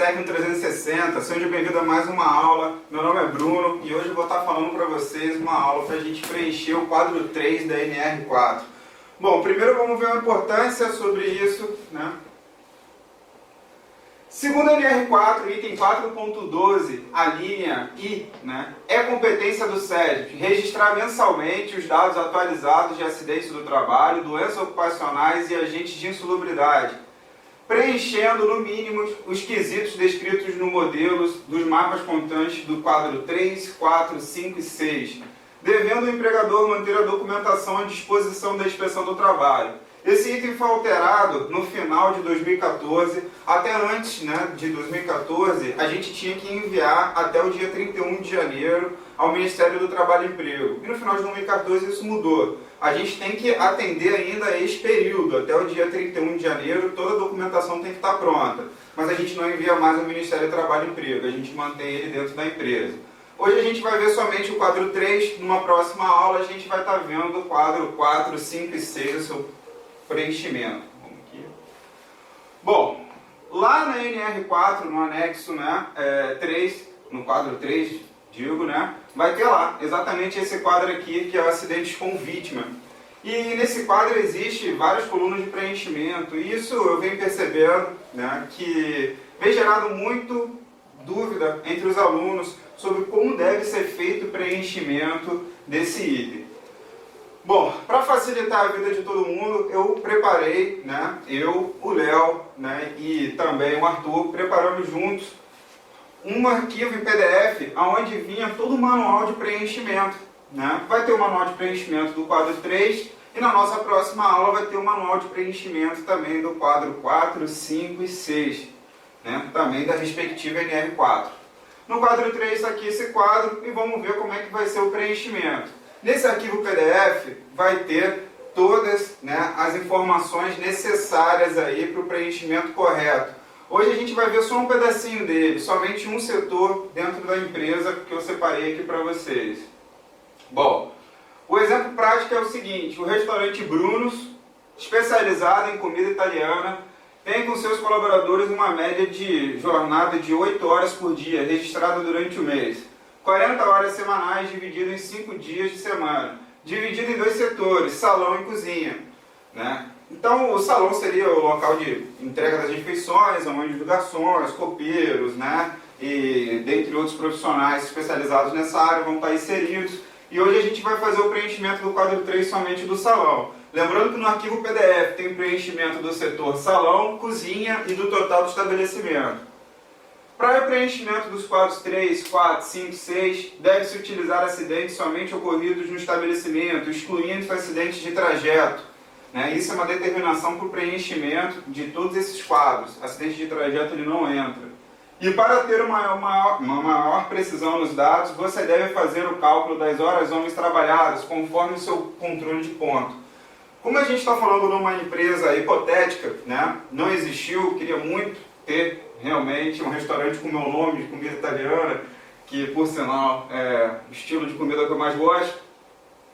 Tecno 360, seja bem-vindo a mais uma aula. Meu nome é Bruno e hoje eu vou estar falando para vocês uma aula para a gente preencher o quadro 3 da NR4. Bom, primeiro vamos ver a importância sobre isso, né? Segundo a NR4, item 4.12, a linha I, né, é competência do SEDIC registrar mensalmente os dados atualizados de acidentes do trabalho, doenças ocupacionais e agentes de insalubridade, preenchendo no mínimo os quesitos descritos no modelo dos mapas constantes do quadro 3, 4, 5 e 6, devendo o empregador manter a documentação à disposição da inspeção do trabalho. Esse item foi alterado no final de 2014, até antes, né, de 2014, a gente tinha que enviar até o dia 31 de janeiro ao Ministério do Trabalho e Emprego. E no final de 2014 isso mudou. A gente tem que atender ainda esse período, até o dia 31 de janeiro, toda a documentação tem que estar pronta. Mas a gente não envia mais ao Ministério do Trabalho e Emprego, a gente mantém ele dentro da empresa. Hoje a gente vai ver somente o quadro 3, numa próxima aula a gente vai estar vendo o quadro 4, 5 e 6, o seu preenchimento. Vamos aqui. Bom, lá na NR4, no anexo, né, 3, no quadro 3, digo, né, vai ter lá exatamente esse quadro aqui, que é o acidentes com vítima. E nesse quadro existe várias colunas de preenchimento, e isso eu venho percebendo, né, que vem gerado muito dúvida entre os alunos sobre como deve ser feito o preenchimento desse item. Bom, para facilitar a vida de todo mundo, eu preparei, né, eu, o Léo, né, e também o Arthur, preparamos juntos um arquivo em PDF onde vinha todo o manual de preenchimento, né? Vai ter o manual de preenchimento do quadro 3 e na nossa próxima aula vai ter o manual de preenchimento também do quadro 4, 5 e 6, né? Também da respectiva NR4. No quadro 3 está aqui esse quadro e vamos ver como é que vai ser o preenchimento. Nesse arquivo PDF vai ter todas, né, as informações necessárias aí para o preenchimento correto. Hoje a gente vai ver só um pedacinho dele, somente um setor dentro da empresa que eu separei aqui para vocês. Bom, o exemplo prático é o seguinte: o restaurante Brunos, especializado em comida italiana, tem com seus colaboradores uma média de jornada de 8 horas por dia, registrada durante o mês. 40 horas semanais dividido em 5 dias de semana, dividido em 2 setores, salão e cozinha, né? Então o salão seria o local de entrega das refeições, onde os garçons, copeiros, né, e dentre outros profissionais especializados nessa área vão estar inseridos. E hoje a gente vai fazer o preenchimento do quadro 3 somente do salão. Lembrando que no arquivo PDF tem preenchimento do setor salão, cozinha e do total do estabelecimento. Para o preenchimento dos quadros 3, 4, 5 e 6, deve-se utilizar acidentes somente ocorridos no estabelecimento, excluindo os acidentes de trajeto, né? Isso é uma determinação para o preenchimento de todos esses quadros. Acidente de trajeto ele não entra. E para ter uma maior precisão nos dados, você deve fazer o cálculo das horas homens trabalhadas, conforme o seu controle de ponto. Como a gente está falando numa empresa hipotética, né? Não existiu, queria muito ter realmente um restaurante com o meu nome de comida italiana, que por sinal é o estilo de comida que eu mais gosto,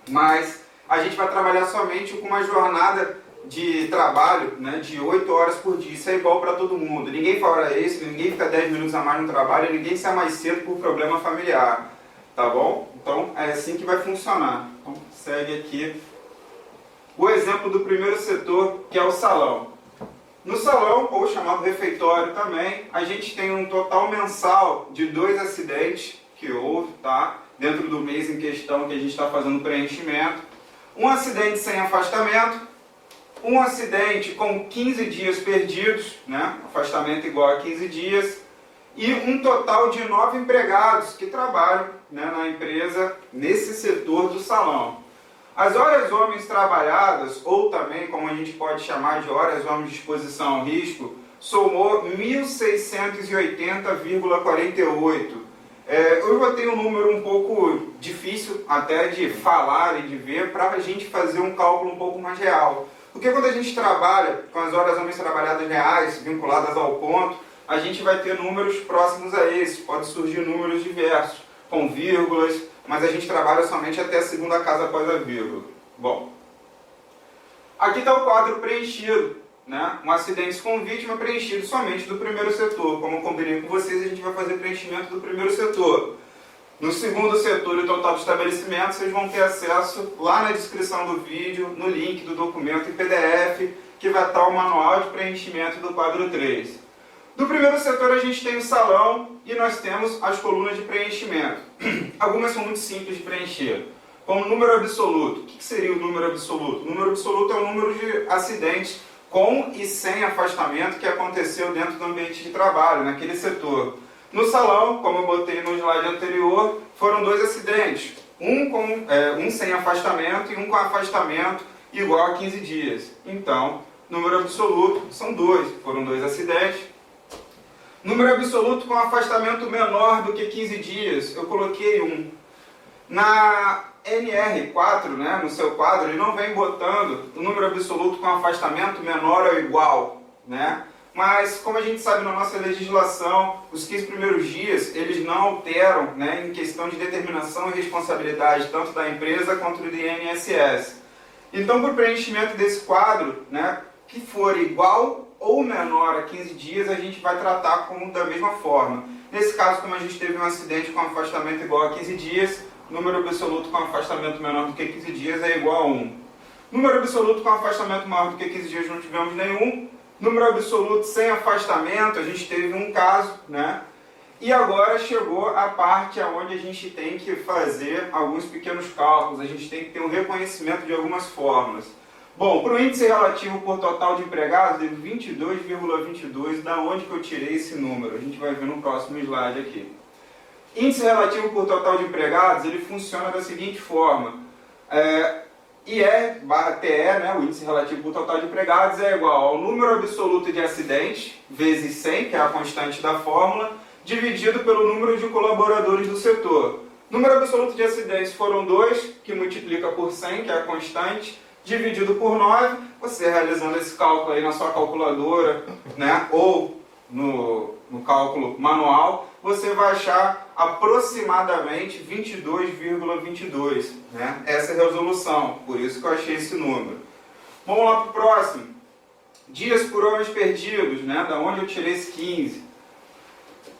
mas a gente vai trabalhar somente com uma jornada de trabalho, né, de 8 horas por dia. Isso é igual para todo mundo. Ninguém fora isso, ninguém fica 10 minutos a mais no trabalho, ninguém sai mais cedo por problema familiar. Tá bom? Então é assim que vai funcionar. Então segue aqui o exemplo do primeiro setor, que é o salão. No salão, ou chamado refeitório também, a gente tem um total mensal de 2 acidentes que houve, tá? Dentro do mês em questão que a gente está fazendo o preenchimento. Um acidente sem afastamento, um acidente com 15 dias perdidos, né? Afastamento igual a 15 dias, e um total de 9 empregados que trabalham, né, na empresa nesse setor do salão. As horas homens trabalhadas, ou também como a gente pode chamar de horas homens de exposição ao risco, somou 1.680,48. Eu botei um número um pouco difícil até de falar e de ver para a gente fazer um cálculo um pouco mais real. Porque quando a gente trabalha com as horas homens trabalhadas reais, vinculadas ao ponto, a gente vai ter números próximos a esses, pode surgir números diversos, com vírgulas, mas a gente trabalha somente até a segunda casa após a vírgula. Bom, aqui está o quadro preenchido, né, um acidente com vítima preenchido somente do primeiro setor. Como eu combinei com vocês, a gente vai fazer preenchimento do primeiro setor. No segundo setor e total do estabelecimento, vocês vão ter acesso lá na descrição do vídeo, no link do documento em PDF, que vai estar o manual de preenchimento do quadro 3. Do primeiro setor a gente tem o salão e nós temos as colunas de preenchimento. Algumas são muito simples de preencher. Como número absoluto. O que seria o número absoluto? O número absoluto é o número de acidentes com e sem afastamento que aconteceu dentro do ambiente de trabalho, naquele setor. No salão, como eu botei no slide anterior, foram 2 acidentes. Um sem afastamento e um com afastamento igual a 15 dias. Então, número absoluto são 2. Foram 2 acidentes. Número absoluto com afastamento menor do que 15 dias, eu coloquei 1. Na NR4, né, no seu quadro, ele não vem botando o número absoluto com afastamento menor ou igual, né? Mas, como a gente sabe na nossa legislação, os 15 primeiros dias, eles não alteram, né, em questão de determinação e responsabilidade, tanto da empresa quanto do INSS. Então, por preenchimento desse quadro, né, que for igual ou menor a 15 dias, a gente vai tratar como da mesma forma. Nesse caso, como a gente teve um acidente com afastamento igual a 15 dias, número absoluto com afastamento menor do que 15 dias é igual a 1. Número absoluto com afastamento maior do que 15 dias não tivemos nenhum. Número absoluto sem afastamento, a gente teve um caso, né? E agora chegou a parte onde a gente tem que fazer alguns pequenos cálculos, a gente tem que ter um reconhecimento de algumas fórmulas. Bom, para o índice relativo por total de empregados, deu 22,22, da onde que eu tirei esse número? A gente vai ver no próximo slide aqui. Índice relativo por total de empregados, ele funciona da seguinte forma. IE/TE, né, o índice relativo por total de empregados, é igual ao número absoluto de acidentes, vezes 100, que é a constante da fórmula, dividido pelo número de colaboradores do setor. Número absoluto de acidentes foram 2, que multiplica por 100, que é a constante, dividido por 9, você realizando esse cálculo aí na sua calculadora, né, ou no cálculo manual, você vai achar aproximadamente 22,22, né? Essa é a resolução, por isso que eu achei esse número. Vamos lá para o próximo. Dias por homens perdidos, né? Da onde eu tirei esse 15,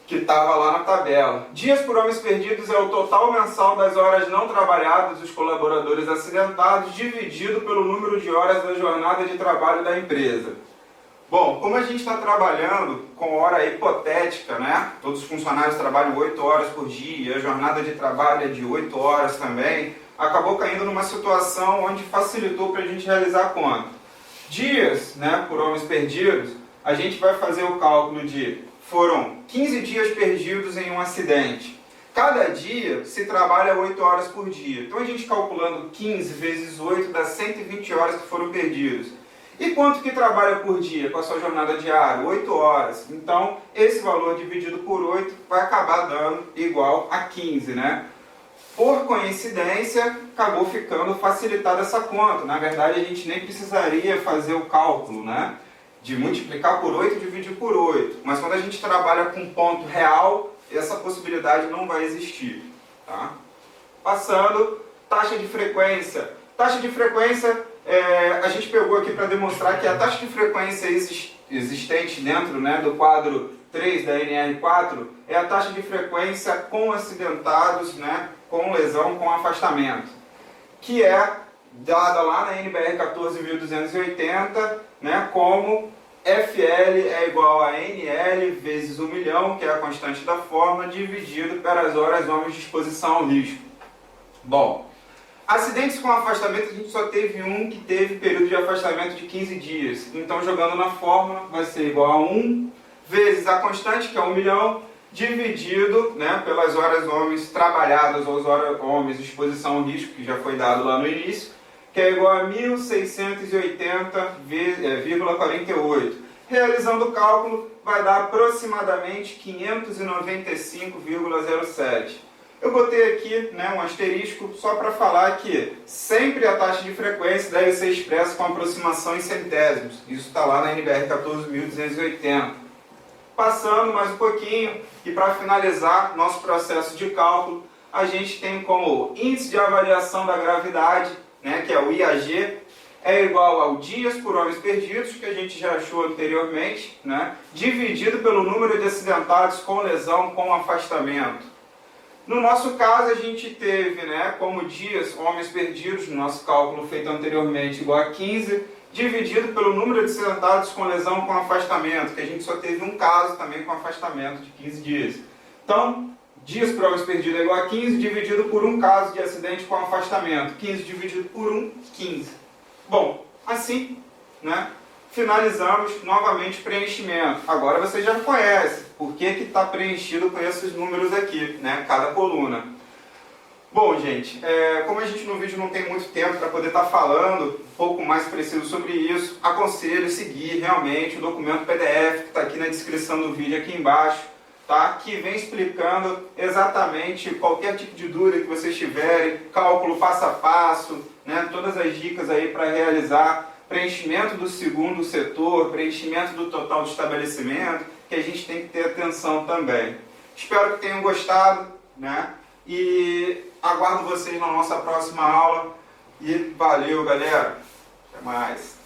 que estava lá na tabela. Dias por homens perdidos é o total mensal das horas não trabalhadas dos colaboradores acidentados, dividido pelo número de horas da jornada de trabalho da empresa. Bom, como a gente está trabalhando com hora hipotética, né? Todos os funcionários trabalham 8 horas por dia, a jornada de trabalho é de 8 horas também, acabou caindo numa situação onde facilitou para a gente realizar a conta. Dias, né, por homens perdidos, a gente vai fazer o cálculo de foram 15 dias perdidos em um acidente. Cada dia se trabalha 8 horas por dia. Então a gente calculando 15 vezes 8 dá 120 horas que foram perdidas. E quanto que trabalha por dia com a sua jornada diária? 8 horas. Então, esse valor dividido por 8 vai acabar dando igual a 15, né? Por coincidência, acabou ficando facilitada essa conta. Na verdade, a gente nem precisaria fazer o cálculo, né? De multiplicar por 8 e dividir por 8. Mas quando a gente trabalha com ponto real, essa possibilidade não vai existir, tá? Passando, taxa de frequência. Taxa de frequência... a gente pegou aqui para demonstrar que a taxa de frequência existente dentro, né, do quadro 3 da NR4 é a taxa de frequência com acidentados, né, com lesão, com afastamento, que é dada lá na NBR 14.280, né, como FL é igual a NL vezes 1 milhão, que é a constante da fórmula, dividido pelas horas homens de exposição ao risco. Bom, acidentes com afastamento, a gente só teve um que teve período de afastamento de 15 dias. Então, jogando na fórmula, vai ser igual a 1 vezes a constante, que é 1 milhão, dividido, né, pelas horas homens trabalhadas, ou as horas homens de exposição ao risco, que já foi dado lá no início, que é igual a 1.680,48. Realizando o cálculo, vai dar aproximadamente 595,07. Eu botei aqui, né, um asterisco só para falar que sempre a taxa de frequência deve ser expressa com aproximação em centésimos. Isso está lá na NBR 14.280. Passando mais um pouquinho, e para finalizar nosso processo de cálculo, a gente tem como índice de avaliação da gravidade, né, que é o IAG, é igual ao dias por homens perdidos, que a gente já achou anteriormente, né? Dividido pelo número de acidentados com lesão com afastamento. No nosso caso, a gente teve, né, como dias homens perdidos, no nosso cálculo feito anteriormente, igual a 15, dividido pelo número de acidentados com lesão com afastamento, que a gente só teve um caso também com afastamento de 15 dias. Então, dias por homens perdidos é igual a 15, dividido por um caso de acidente com afastamento. 15 dividido por 1, 15. Bom, assim, né, finalizamos novamente o preenchimento. Agora você já conhece por que está preenchido com esses números aqui, né, cada coluna. Bom, gente, como a gente no vídeo não tem muito tempo para poder estar falando um pouco mais preciso sobre isso, aconselho seguir realmente o documento PDF que está aqui na descrição do vídeo aqui embaixo, tá? Que vem explicando exatamente qualquer tipo de dúvida que vocês tiverem, cálculo passo a passo, né? Todas as dicas aí para realizar preenchimento do segundo setor, preenchimento do total de estabelecimento, que a gente tem que ter atenção também. Espero que tenham gostado, né? E aguardo vocês na nossa próxima aula. E valeu, galera. Até mais.